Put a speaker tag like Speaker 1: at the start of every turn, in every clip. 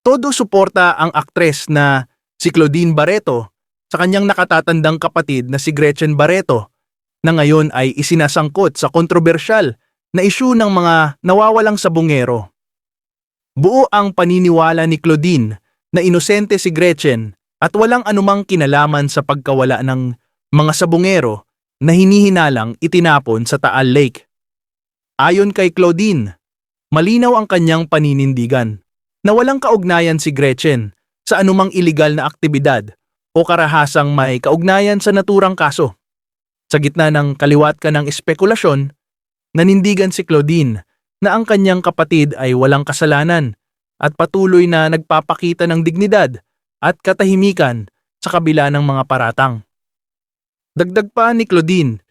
Speaker 1: Todo suporta ang aktres na si Claudine Barreto sa kanyang nakatatandang kapatid na si Gretchen Barreto na ngayon ay isinasangkot sa kontrobersyal na isyu ng mga nawawalang sabungero. Buo ang paniniwala ni Claudine na inosente si Gretchen at walang anumang kinalaman sa pagkawala ng mga sabungero na hinihinalang itinapon sa Taal Lake. Ayon kay Claudine, malinaw ang kanyang paninindigan na walang kaugnayan si Gretchen sa anumang iligal na aktibidad o karahasang may kaugnayan sa naturang kaso. Sa gitna ng kaliwat ka ng espekulasyon, nanindigan si Claudine na ang kanyang kapatid ay walang kasalanan at patuloy na nagpapakita ng dignidad at katahimikan sa kabila ng mga paratang. Dagdag pa ni Claudine,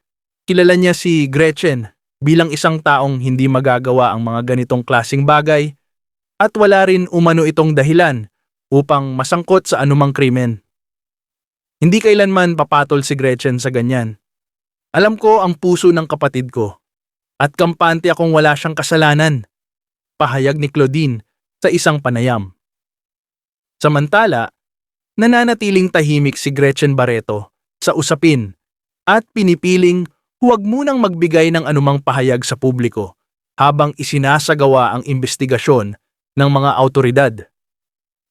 Speaker 1: kilala niya si Gretchen bilang isang taong hindi magagawa ang mga ganitong klasing bagay at wala rin umano itong dahilan upang masangkot sa anumang krimen. Hindi kailanman papatol si Gretchen sa ganyan. Alam ko ang puso ng kapatid ko at kampante akong wala siyang kasalanan, pahayag ni Claudine sa isang panayam. Samantala, nananatiling tahimik si Gretchen Barreto sa usapin at pinipiling huwag munang magbigay ng anumang pahayag sa publiko habang isinasagawa ang investigasyon ng mga awtoridad.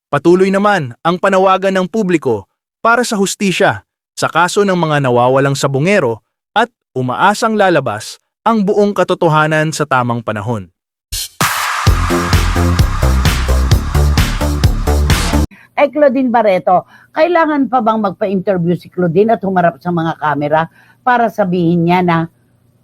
Speaker 1: Patuloy naman ang panawagan ng publiko para sa hustisya sa kaso ng mga nawawalang sabungero at umaasang lalabas ang buong katotohanan sa tamang panahon.
Speaker 2: Kay Claudine Barreto, kailangan pa bang magpa-interview si Claudine at humarap sa mga kamera para sabihin niya na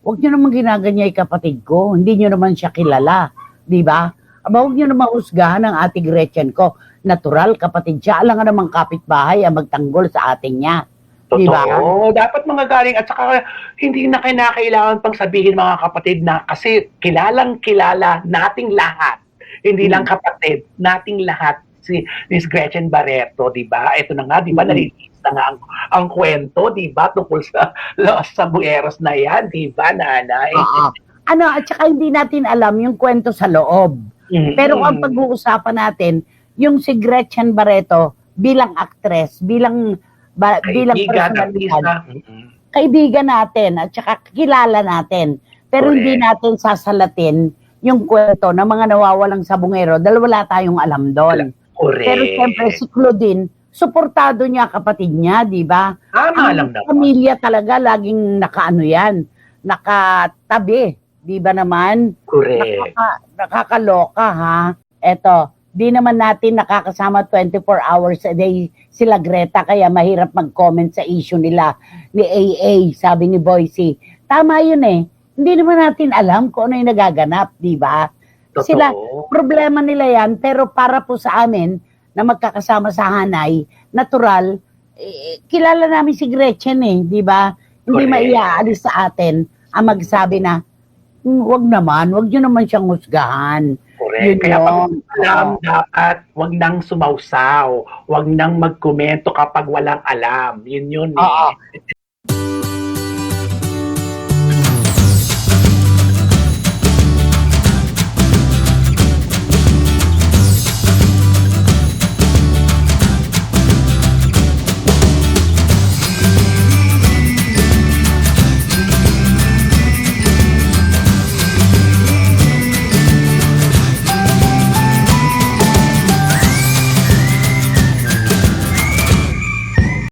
Speaker 2: huwag niyo naman ginaganyan yung kapatid ko, hindi niyo naman siya kilala, di ba? Aba, huwag niyo naman husgahan ang ate Gretchen ko. Natural, kapatid siya. Alam nga namang kapitbahay ang magtanggol sa ating niya. Di ba?
Speaker 3: Totoo. Dapat mga galing at saka hindi na kinakailangan pang sabihin mga kapatid na kasi kilalang kilala nating lahat. Hindi lang kapatid, nating lahat si Miss Gretchen Barreto, di ba? Ito na nga, di ba? Nalilista na nga ang kwento, di ba? Tungkol sa bueros na yan, di ba, nanay?
Speaker 2: Ano, at saka hindi natin alam yung kwento sa loob. Pero ang pag-uusapan natin, yung si Gretchen Barreto bilang actress, bilang personalidad, kaibigan natin at saka kilala natin. Pero hindi natin sasalatin yung kwento ng mga nawawalang sabungero dahil wala tayong alam doon. Pero siyempre si Claudine, suportado niya kapatid niya, di ba?
Speaker 3: Tama lang naman.
Speaker 2: Pamilya talaga, laging nakaano yan, nakatabi, di ba naman?
Speaker 3: Correct.
Speaker 2: Nakakaloka ha. Eto, di naman natin nakakasama 24 hours a day sila Greta, kaya mahirap mag-comment sa issue nila ni AA, sabi ni Boycie. Tama yun eh. Hindi naman natin alam kung ano yung nagaganap, di ba? Sila, problema nila yan, pero para po sa amin, na magkakasama sa Hanay, natural, kilala namin si Gretchen eh, di ba? Hindi maiaalis sa atin ang magsabi na, wag nyo naman siyang husgahan.
Speaker 3: Correct. Kaya pag alam, dapat wag nang sumausaw, wag nang magkomento kapag walang alam. Yun eh.